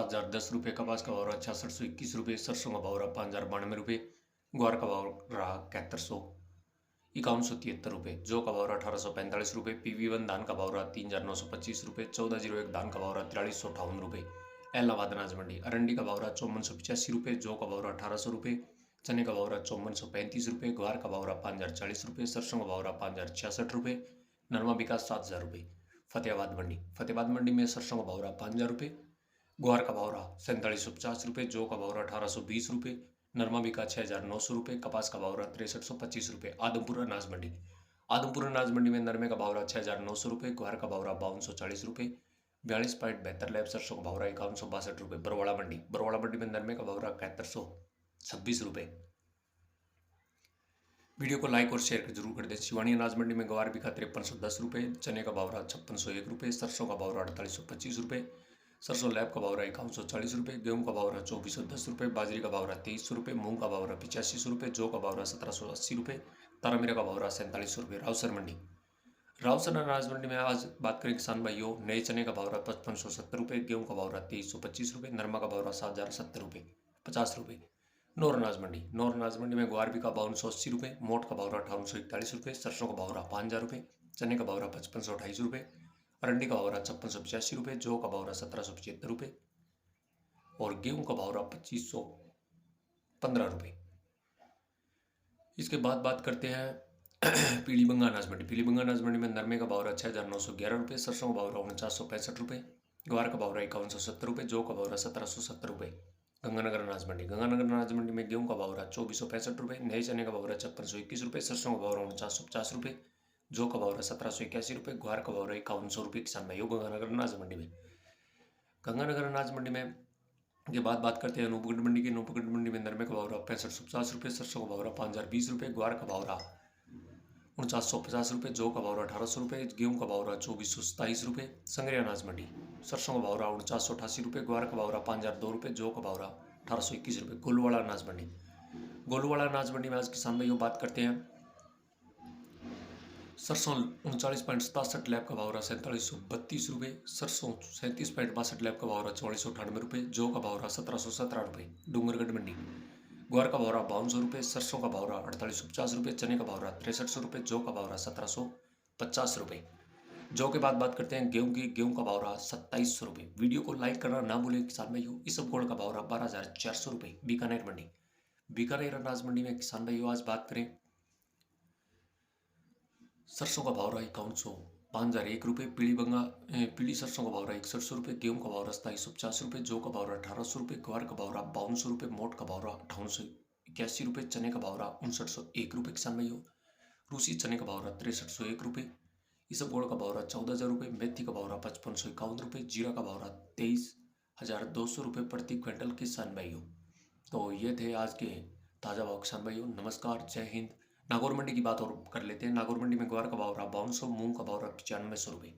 7,010 रुपये, कपास का भाव रहा 6621 रुपये, सरसों का भाव रहा 5,092 रुपये, ग्वार का भाव रहा 71,5173 रुपये, जौ का भाव रहा 1845 रुपये, PV1 धान का भाव रहा 3,925 रुपये, 1401 धान का भाव रहा 4358 रुपये। इलाहाबाद अनाज मंडी अरंडी का भाव रहा 5485 रुपये, जौ का भाव रहा 1800 रुपये, चने का भाव रहा 5435 रुपये, ग्वार का भाव रहा 5,040 रुपये, सरसों का भाव रहा 5,066 रुपये, नरमा विकास 7,000 रुपये। फतेहाबाद मंडी में सरसों का भाव रहा 5,000 रुपये, ग्वार का भाव रहा 4750 रुपये, जौ का भाव रहा 1820 रुपये, नरमा विकास 6,900 रुपये, कपास का भाव रहा 6325 रुपये। आदमपुर अनाज मंडी में नरमे का भाव रहा 6,900 रुपये, ग्वार का भाव रहा 5240 रुपये, 42.72 लैब, सरसों का भाव रहा 5162 रुपये। बरवाड़ा मंडी में नरमे का भाव रहा 7126 रुपये। वीडियो को लाइक और शेयर जरूर कर दें। शिवानी अनाज मंडी में गवार बिका 5310 रुपये, चने का भाव रहा 5601 रुपये, सरसों का भाव रहा 4825 रुपये, सरसों लैब का भाव रहा 5140 रुपये, गेहूं का भाव रहा 2410 रुपये, बाजरी का भाव रहा 2300 रुपये, मूंग का भाव रहा 8500 रुपये, जौ का भाव रहा 1780 रुपये, तारामीरा का भाव रहा 4700 रुपये। रावसर अनाज मंडी में आज बात करें किसान भाइयों, नए चने का भाव रहा 5570 रुपये, गेहूं का भाव रहा 2325 रुपये, नरमा का भाव रहा 7,070 रुपये। नौर अनाज मंडी में ग्वार बिका 5280 रुपये, मोट का भाव रहा 5841 रुपये, सरसों का भाव रहा 5,000 रुपये, चने का भाव रहा 5528 रुपये, अरंडी का भाव रहा 5685 रुपये, जौ का भाव रहा 1775 रुपये और गेहूं का भाव रहा 2515 रुपये। इसके बाद बात करते हैं पीलीबंगा अनाज मंडी में नरमे का भाव रहा 6,911 रुपये, सरसों का भाव रहा 4965 रुपये, ग्वार का भाव रहा 5170 रुपये, जौ का भाव रहा 1770 रुपये। गंगानगर अनाज मंडी में गेहूं का भाव रहा 2465 रुपये, नए चने का भाव रहा 5621 रुपये, सरसों का भाव रहा 4950 रुपये, जौ का भाव रहा 1781 रुपये, ग्वार का भाव रहा 5100 रुपये। किसान भाइयों गंगानगर अनाज मंडी में के बाद बात करते हैं अनूपगढ़ मंडी में नरमे का भाव रहा 6550 रुपये, सरसों का भाव रहा 5020 रुपये, ग्वार का भाव रहा 4950 रुपये, जौ का भाव रहा 1800 रुपये, गेहूं का भाव रहा 2427 रुपये। संग्रिया अनाज मंडी सरसों का भाव रहा 4988 रुपये, ग्वार का भाव रहा 5002 रुपये, जौ का भाव रहा 1821 रुपये। गोलूवाड़ा अनाज मंडी में आज किसान भाइयों बात करते हैं। सरसों 39.67 लैब का भाव रहा 4732 रुपये, सरसों 37.62 लैब का भाव रहा 4498 रुपये, जौ का भाव रहा 1717 रुपये। डूंगरगढ़ मंडी ग्वार का भाव रहा 5200 रुपये, सरसों का भाव रहा 4850 रुपये, चने का भाव रहा 6300 रुपये, जौ का भाव रहा 1750 रुपये। जौ के बाद बात करते हैं गेहूं का भाव रहा 2700 रुपये। वीडियो को लाइक करना ना भूलें किसान भाइयों। इसबगोल का भाव रहा 12,400 रुपये। बीकानेर अनाज मंडी में किसान भाइयों आज बात करें, सरसों का भाव रहा 5101 रुपये, पीली सरसों का भाव रहा 6100 रुपये, गेहूं का भाव रहा 2750 रुपये, जौ का भाव रहा 1800 रुपये, ग्वार का भाव रहा 5200 रुपये, मोट का भाव रहा 5881 रुपये, चने का भाव रहा 5901 रुपये। किसान भाइयों रूसी चने का भाव रहा 6301 रुपये, इसबगोल का भाव रहा 14,000 रुपये, मेथी का भाव रहा 5551 रुपये, जीरा का भाव रहा 23,200 रुपये प्रति क्विंटल। किसान भाइयों तो ये थे आज के ताज़ा भाव किसान भाइयों। नमस्कार, जय हिंद। नागौर मंडी की बात और कर लेते हैं। नागौर मंडी में ग्वार का भाव रहा 5200, मूंग का भाव रहा 9500 रुपये।